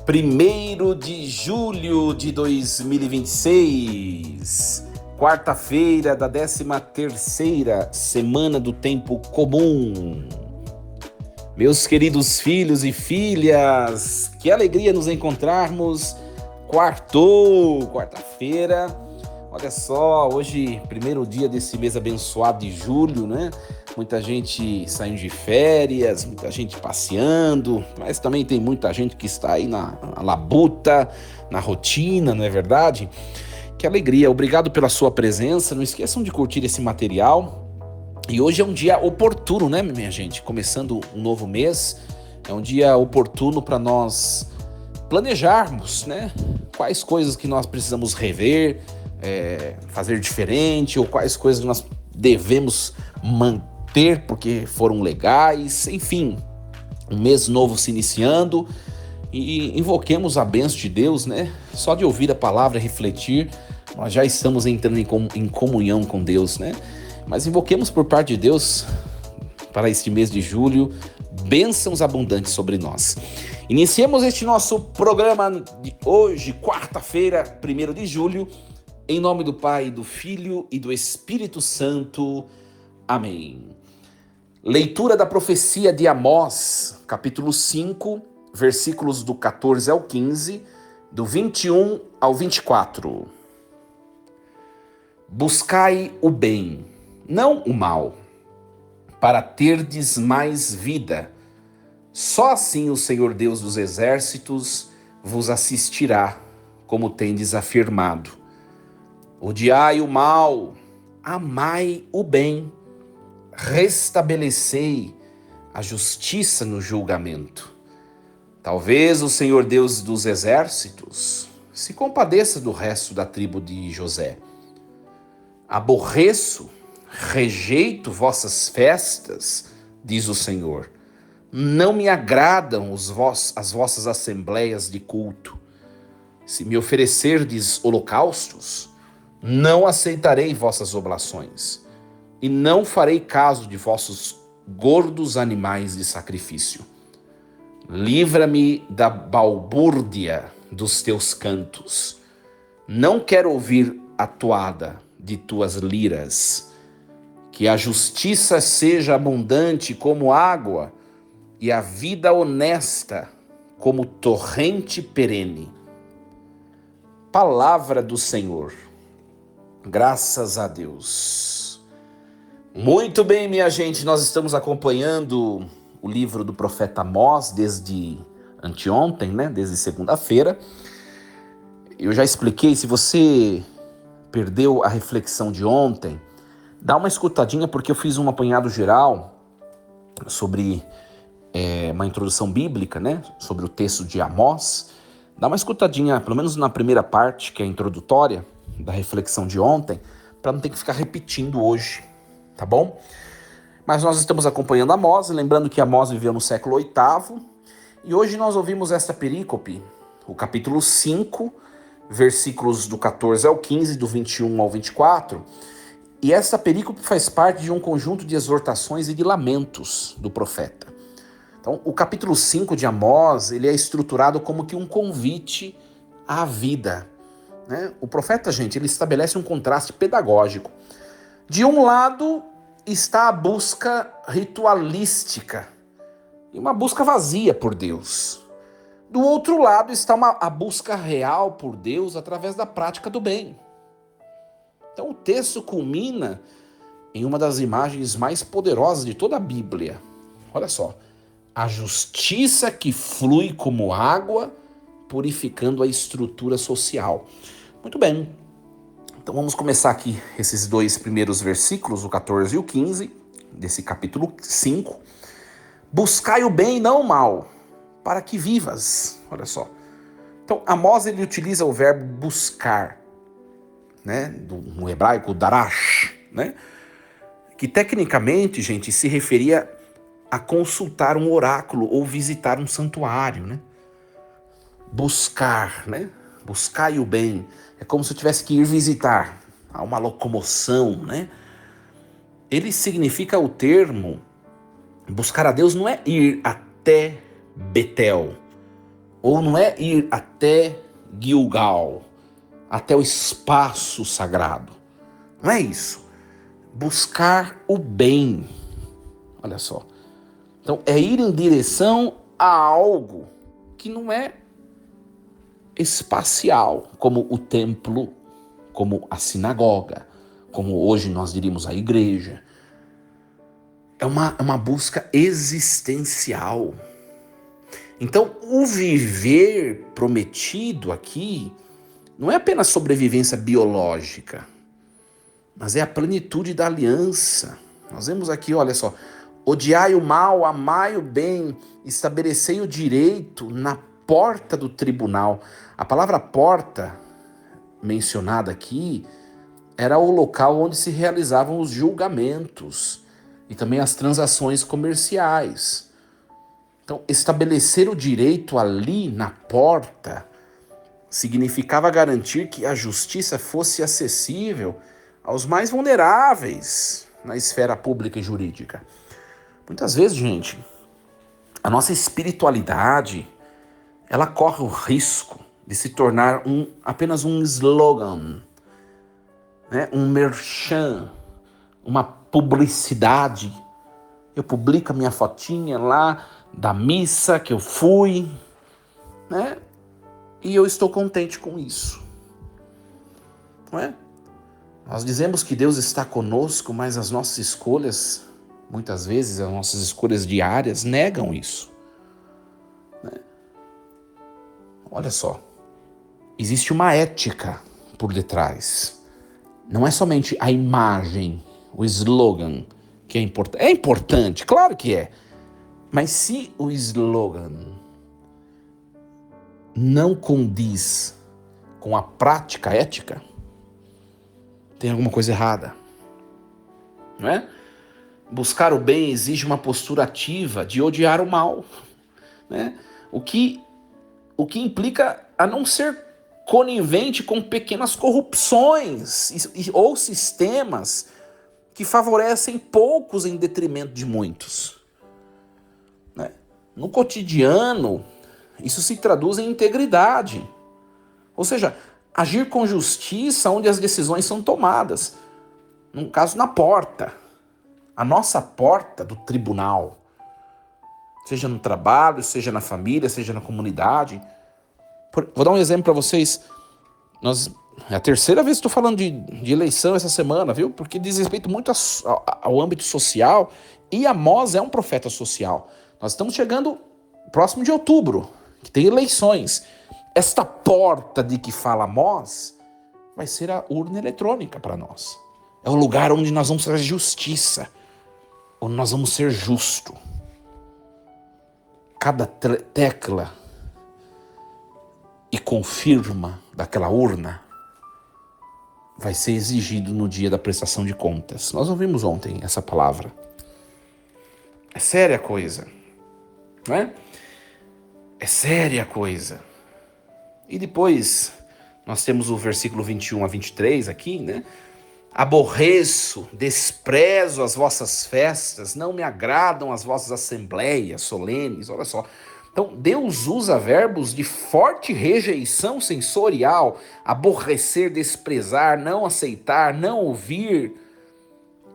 1º de julho de 2026, quarta-feira da 13ª semana do tempo comum. Meus queridos filhos e filhas, que alegria nos encontrarmos. Quarta-feira, olha só, hoje, primeiro dia desse mês abençoado de julho, né? Muita gente saindo de férias, muita gente passeando, mas também tem muita gente que está aí na labuta, na rotina, não é verdade? Que alegria, obrigado pela sua presença, não esqueçam de curtir esse material. E hoje é um dia oportuno, né, minha gente? Começando um novo mês, é um dia oportuno para nós planejarmos, né? Quais coisas que nós precisamos rever, fazer diferente, ou quais coisas nós devemos manter porque foram legais, enfim, um mês novo se iniciando e invoquemos a bênção de Deus, né? Só de ouvir a palavra e refletir, nós já estamos entrando em comunhão com Deus, né? Mas invoquemos por parte de Deus para este mês de julho bênçãos abundantes sobre nós. Iniciemos este nosso programa de hoje, quarta-feira, 1º de julho, em nome do Pai, do Filho e do Espírito Santo. Amém. Leitura da profecia de Amós, capítulo 5, versículos do 14 ao 15, do 21 ao 24. Buscai o bem, não o mal, para terdes mais vida. Só assim o Senhor Deus dos exércitos vos assistirá, como tendes afirmado. Odiai o mal, amai o bem. Restabelecei a justiça no julgamento. Talvez o Senhor Deus dos exércitos se compadeça do resto da tribo de José. Aborreço, rejeito vossas festas, diz o Senhor. Não me agradam as vossas assembleias de culto. Se me oferecerdes holocaustos, não aceitarei vossas oblações. E não farei caso de vossos gordos animais de sacrifício. Livra-me da balbúrdia dos teus cantos. Não quero ouvir a toada de tuas liras. Que a justiça seja abundante como água e a vida honesta como torrente perene. Palavra do Senhor. Graças a Deus. Muito bem, minha gente, nós estamos acompanhando o livro do profeta Amós desde anteontem, né? Desde segunda-feira. Eu já expliquei, se você perdeu a reflexão de ontem, dá uma escutadinha porque eu fiz um apanhado geral sobre uma introdução bíblica, né? Sobre o texto de Amós. Dá uma escutadinha, pelo menos na primeira parte, que é a introdutória da reflexão de ontem, para não ter que ficar repetindo hoje. Tá bom? Mas nós estamos acompanhando Amós, lembrando que Amós viveu no século VIII, e hoje nós ouvimos esta perícope, o capítulo 5, versículos do 14 ao 15, do 21 ao 24, e essa perícope faz parte de um conjunto de exortações e de lamentos do profeta. Então, o capítulo 5 de Amós, ele é estruturado como que um convite à vida, né? O profeta, gente, ele estabelece um contraste pedagógico. De um lado está a busca ritualística e uma busca vazia por Deus. Do outro lado está a busca real por Deus através da prática do bem. Então o texto culmina em uma das imagens mais poderosas de toda a Bíblia. Olha só, a justiça que flui como água, purificando a estrutura social. Muito bem. Então vamos começar aqui esses dois primeiros versículos, o 14 e o 15, desse capítulo 5. Buscai o bem e não o mal, para que vivas. Olha só. Então Amós, ele utiliza o verbo buscar, né? No hebraico, darash, né? Que tecnicamente, gente, se referia a consultar um oráculo ou visitar um santuário, né? Buscar, né? Buscai o bem. É como se eu tivesse que ir visitar. Há uma locomoção, né? Ele significa o termo, buscar a Deus não é ir até Betel, Ou não é ir até Gilgal, até o espaço sagrado. Não é isso. Buscar o bem. Olha só. Então, é ir em direção a algo que não é espacial, como o templo, como a sinagoga, como hoje nós diríamos a igreja. É uma busca existencial. Então, o viver prometido aqui não é apenas sobrevivência biológica, mas é a plenitude da aliança. Nós vemos aqui, olha só, odiai o mal, amai o bem, estabelecei o direito na porta do tribunal. A palavra porta, mencionada aqui, era o local onde se realizavam os julgamentos e também as transações comerciais. Então, estabelecer o direito ali na porta significava garantir que a justiça fosse acessível aos mais vulneráveis na esfera pública e jurídica. Muitas vezes, gente, a nossa espiritualidade, ela corre o risco de se tornar apenas um slogan, né? Um merchan, uma publicidade. Eu publico a minha fotinha lá da missa que eu fui, né? E eu estou contente com isso, não é? Nós dizemos que Deus está conosco, mas as nossas escolhas, muitas vezes as nossas escolhas diárias, negam isso, né? Olha só, existe uma ética por detrás. Não é somente a imagem, o slogan que é importante. É importante, claro que é. Mas se o slogan não condiz com a prática ética, tem alguma coisa errada, não é? Buscar o bem exige uma postura ativa de odiar o mal, né? O que implica a não ser conivente com pequenas corrupções ou sistemas que favorecem poucos em detrimento de muitos, né? No cotidiano, isso se traduz em integridade, ou seja, agir com justiça onde as decisões são tomadas. No caso, na porta, a nossa porta do tribunal, seja no trabalho, seja na família, seja na comunidade. Vou dar um exemplo para vocês. É a terceira vez que estou falando de eleição essa semana, viu? Porque diz respeito muito ao âmbito social, e Amós é um profeta social. Nós estamos chegando próximo de outubro, que tem eleições. Esta porta de que fala Amós vai ser a urna eletrônica para nós. É o lugar onde nós vamos fazer justiça, onde nós vamos ser justos. Cada tecla e confirma daquela urna vai ser exigido no dia da prestação de contas. Nós ouvimos ontem essa palavra. É séria a coisa, não é? É séria a coisa. E depois nós temos o versículo 21 a 23 aqui, né? Aborreço, desprezo as vossas festas, não me agradam as vossas assembleias solenes. Olha só. Então, Deus usa verbos de forte rejeição sensorial: aborrecer, desprezar, não aceitar, não ouvir.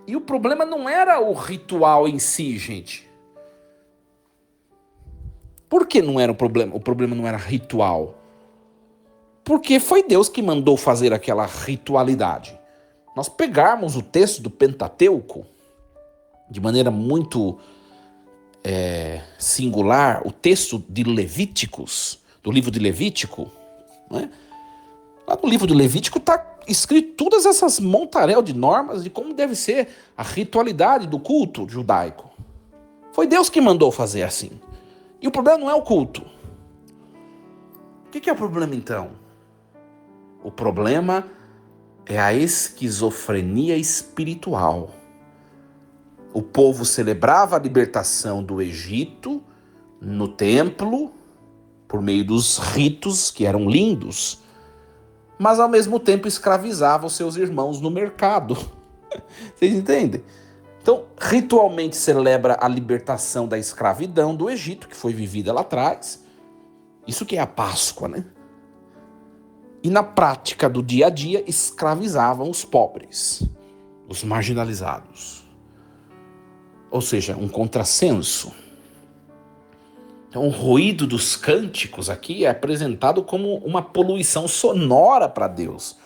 E o problema não era o ritual em si, gente. Por que não era o problema? O problema não era ritual. Porque foi Deus que mandou fazer aquela ritualidade. Nós pegarmos o texto do Pentateuco, de maneira muito singular, o texto de Levíticos, do livro de Levítico, né? Lá no livro de Levítico está escrito todas essas montaréu de normas de como deve ser a ritualidade do culto judaico. Foi Deus que mandou fazer assim. E o problema não é o culto. O que é o problema então? O problema é a esquizofrenia espiritual. O povo celebrava a libertação do Egito no templo, por meio dos ritos que eram lindos, mas ao mesmo tempo escravizava os seus irmãos no mercado. Vocês entendem? Então, ritualmente celebra a libertação da escravidão do Egito, que foi vivida lá atrás, Isso que é a Páscoa, né? E na prática do dia a dia, escravizavam os pobres, os marginalizados. Ou seja, um contrassenso. Então, o ruído dos cânticos aqui é apresentado como uma poluição sonora para Deus.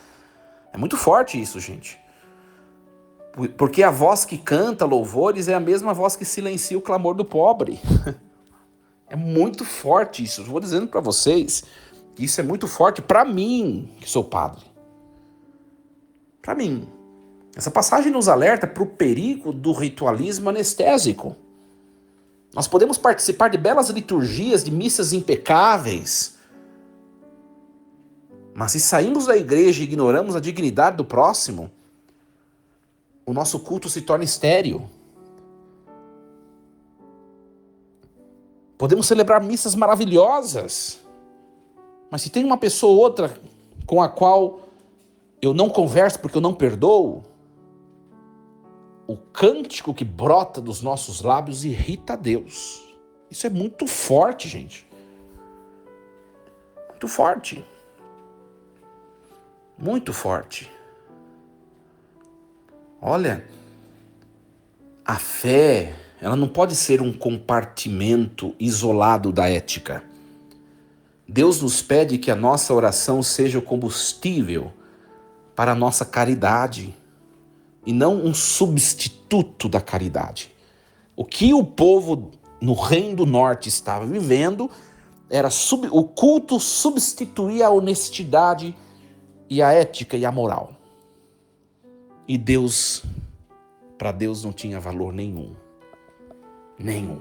É muito forte isso, gente. Porque a voz que canta louvores é a mesma voz que silencia o clamor do pobre. É muito forte isso. Eu vou dizendo para vocês que isso é muito forte para mim, que sou padre. Para mim. Essa passagem nos alerta para o perigo do ritualismo anestésico. Nós podemos participar de belas liturgias, de missas impecáveis, mas se saímos da igreja e ignoramos a dignidade do próximo, o nosso culto se torna estéril. Podemos celebrar missas maravilhosas, mas se tem uma pessoa ou outra com a qual eu não converso porque eu não perdoo, o cântico que brota dos nossos lábios irrita a Deus. Isso é muito forte, gente. Muito forte. Muito forte. Olha, a fé, ela não pode ser um compartimento isolado da ética. Deus nos pede que a nossa oração seja o combustível para a nossa caridade e não um substituto da caridade. O que o povo no Reino do Norte estava vivendo era o culto substituía a honestidade e a ética e a moral. E Deus, para Deus não tinha valor nenhum. Nenhum.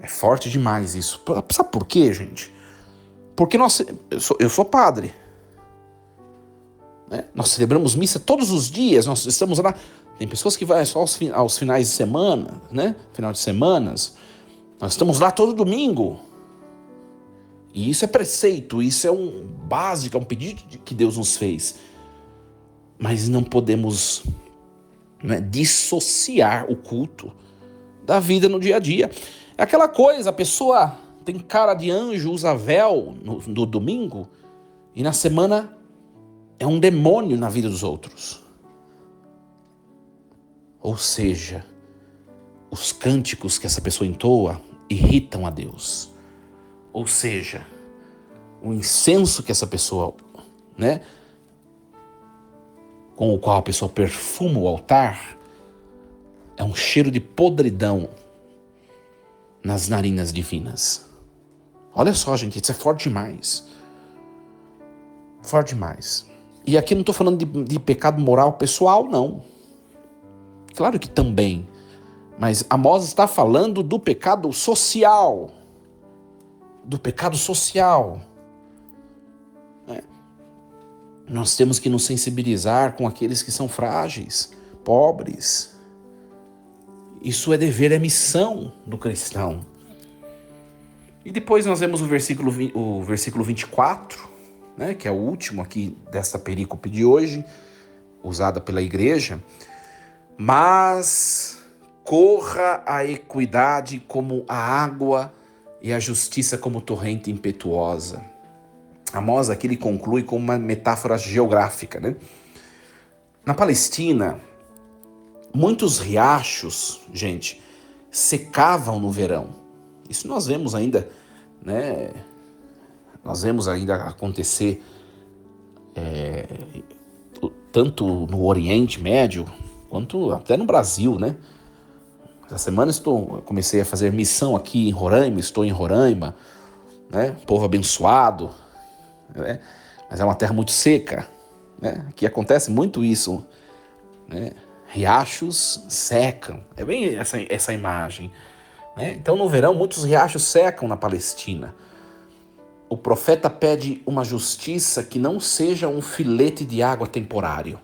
É forte demais isso. Sabe por quê, gente? Porque eu sou padre. Né? Nós celebramos missa todos os dias, nós estamos lá. Tem pessoas que vão só aos finais de semana, né? Final de semanas. Nós estamos lá todo domingo. E isso é preceito, isso é um básico, é um pedido que Deus nos fez. Mas não podemos, né, dissociar o culto da vida no dia a dia. É aquela coisa, a pessoa tem cara de anjo, usa véu no domingo, e na semana é um demônio na vida dos outros. Ou seja, os cânticos que essa pessoa entoa irritam a Deus. Ou seja, o incenso que essa pessoa, né, com o qual a pessoa perfuma o altar, é um cheiro de podridão nas narinas divinas. Olha só, gente, isso é forte demais. Forte demais. E aqui não estou falando de pecado moral pessoal, não. Claro que também. Mas Amós está falando do pecado social. Do pecado social. Nós temos que nos sensibilizar com aqueles que são frágeis, pobres. Isso é dever, é missão do cristão. E depois nós vemos o versículo 24, né, que é o último aqui desta perícope de hoje, usada pela igreja. Mas corra a equidade como a água e a justiça como torrente impetuosa. Amós aqui ele conclui com uma metáfora geográfica, né? Na Palestina, muitos riachos, gente, secavam no verão. Isso nós vemos ainda, né? Nós vemos ainda acontecer tanto no Oriente Médio quanto até no Brasil, né? Essa semana comecei a fazer missão aqui em Roraima, estou em Roraima, né? Povo abençoado, né? Mas é uma terra muito seca, né? Aqui acontece muito isso, né? Riachos secam, é bem essa imagem, né? Então no verão muitos riachos secam na Palestina. O profeta pede uma justiça que não seja um filete de água temporário,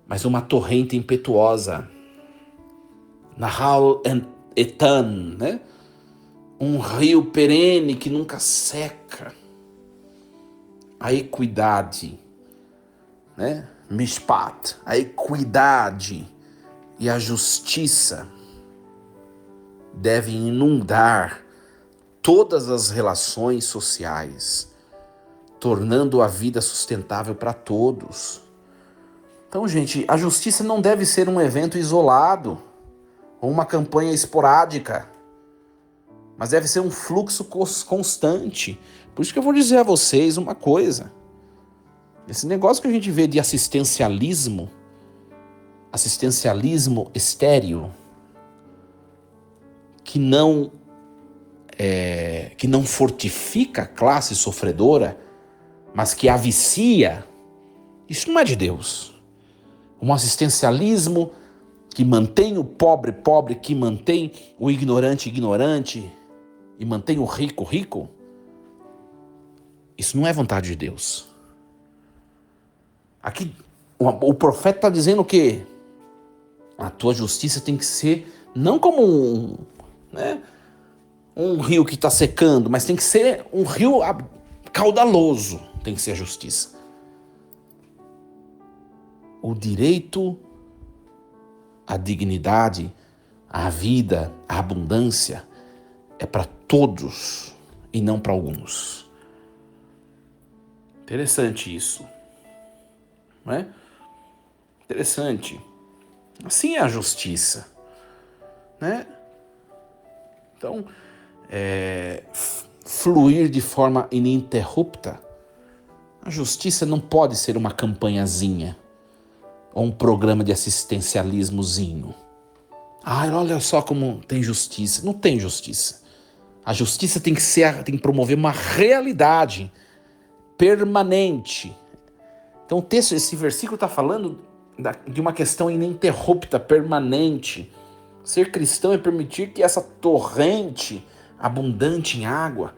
mas uma torrente impetuosa. Nahal Etan, né? Um rio perene que nunca seca. A equidade, né? Mishpat, a equidade e a justiça devem inundar todas as relações sociais, tornando a vida sustentável para todos. Então, gente, a justiça não deve ser um evento isolado ou uma campanha esporádica, mas deve ser um fluxo constante. Por isso que eu vou dizer a vocês uma coisa. Esse negócio que a gente vê de assistencialismo estéril, que não fortifica a classe sofredora, mas que a vicia, isso não é de Deus. Um assistencialismo que mantém o pobre pobre, que mantém o ignorante ignorante e mantém o rico rico, isso não é vontade de Deus. Aqui o profeta está dizendo o quê? A tua justiça tem que ser não como um rio que está secando, mas tem que ser um rio caudaloso, tem que ser a justiça. O direito à dignidade, à vida, à abundância é para todos e não para alguns. Interessante isso, não é? Interessante. Assim é a justiça, né? Então, fluir de forma ininterrupta. A justiça não pode ser uma campanhazinha ou um programa de assistencialismozinho. Olha só como tem justiça. Não tem justiça. A justiça tem que promover uma realidade permanente. Então esse versículo está falando de uma questão ininterrupta, permanente. Ser cristão é permitir que essa torrente abundante em água,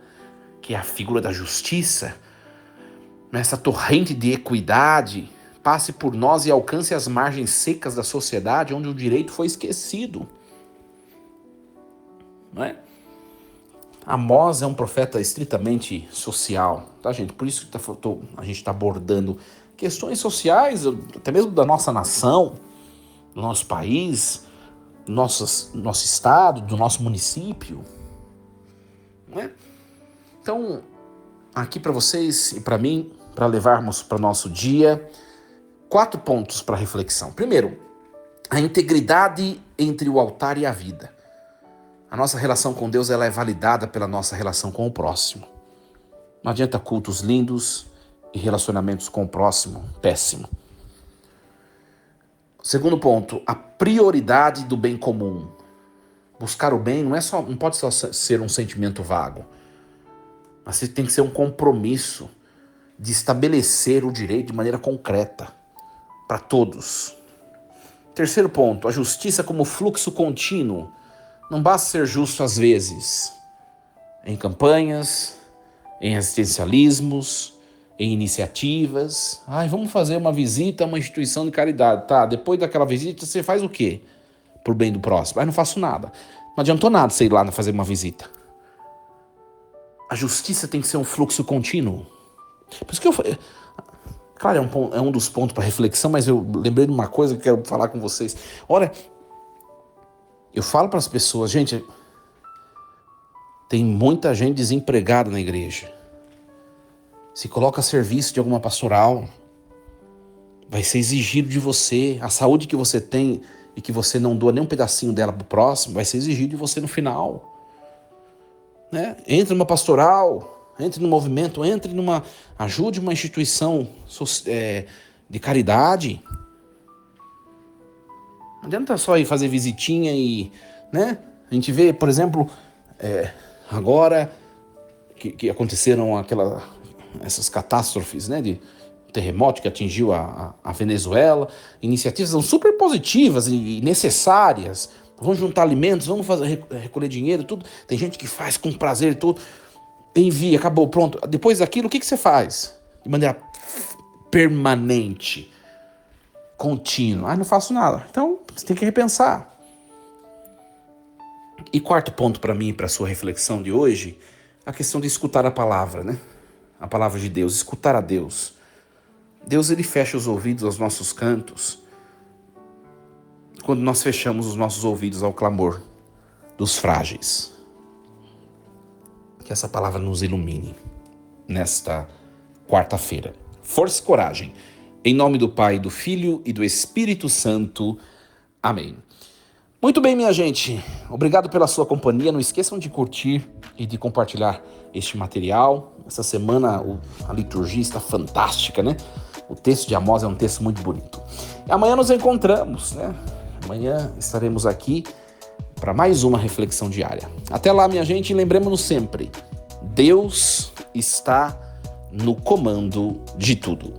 que é a figura da justiça, essa torrente de equidade, passe por nós e alcance as margens secas da sociedade onde o direito foi esquecido. Não é? Amós é um profeta estritamente social, tá, gente? Por isso que a gente está abordando questões sociais, até mesmo da nossa nação, do nosso país, do nosso estado, do nosso município. Não é? Então, aqui para vocês e para mim, para levarmos para o nosso dia, 4 pontos para reflexão. Primeiro, a integridade entre o altar e a vida. A nossa relação com Deus ela é validada pela nossa relação com o próximo. Não adianta cultos lindos e relacionamentos com o próximo péssimo. Segundo ponto, a prioridade do bem comum. Buscar o bem não pode só ser um sentimento vago, mas tem que ser um compromisso de estabelecer o direito de maneira concreta para todos. Terceiro ponto, a justiça como fluxo contínuo. Não basta ser justo às vezes, em campanhas, em assistencialismos, em iniciativas. Vamos fazer uma visita a uma instituição de caridade. Tá, depois daquela visita você faz o quê? Por bem do próximo. Não faço nada. Não adiantou nada você ir lá fazer uma visita. A justiça tem que ser um fluxo contínuo. Por isso que eu falei... Claro, é um dos pontos para reflexão, mas eu lembrei de uma coisa que eu quero falar com vocês. Olha, eu falo para as pessoas, gente, tem muita gente desempregada na igreja. Se coloca a serviço de alguma pastoral, vai ser exigido de você. A saúde que você tem e que você não doa nem um pedacinho dela para o próximo, vai ser exigido de você no final. Né? Entre numa pastoral, entre no movimento, ajude uma instituição de caridade. Não adianta só ir fazer visitinha e... Né? A gente vê, por exemplo, agora que aconteceram essas catástrofes, né, de terremoto que atingiu a Venezuela, iniciativas são super positivas e necessárias. Vamos juntar alimentos, vamos recolher dinheiro, tudo. Tem gente que faz com prazer e tudo. Envia, acabou, pronto. Depois daquilo, o que você faz? De maneira permanente, contínua. Não faço nada. Então, você tem que repensar. E quarto ponto para mim, para a sua reflexão de hoje, a questão de escutar a palavra, né? A palavra de Deus, escutar a Deus. Deus, ele fecha os ouvidos aos nossos cantos quando nós fechamos os nossos ouvidos ao clamor dos frágeis. Que essa palavra nos ilumine nesta quarta-feira. Força e coragem. Em nome do Pai, do Filho e do Espírito Santo. Amém. Muito bem, minha gente. Obrigado pela sua companhia. Não esqueçam de curtir e de compartilhar este material. Essa semana a liturgia está fantástica, né? O texto de Amós é um texto muito bonito. E amanhã nos encontramos, né? Amanhã estaremos aqui para mais uma reflexão diária. Até lá, minha gente, e lembremos-nos sempre, Deus está no comando de tudo.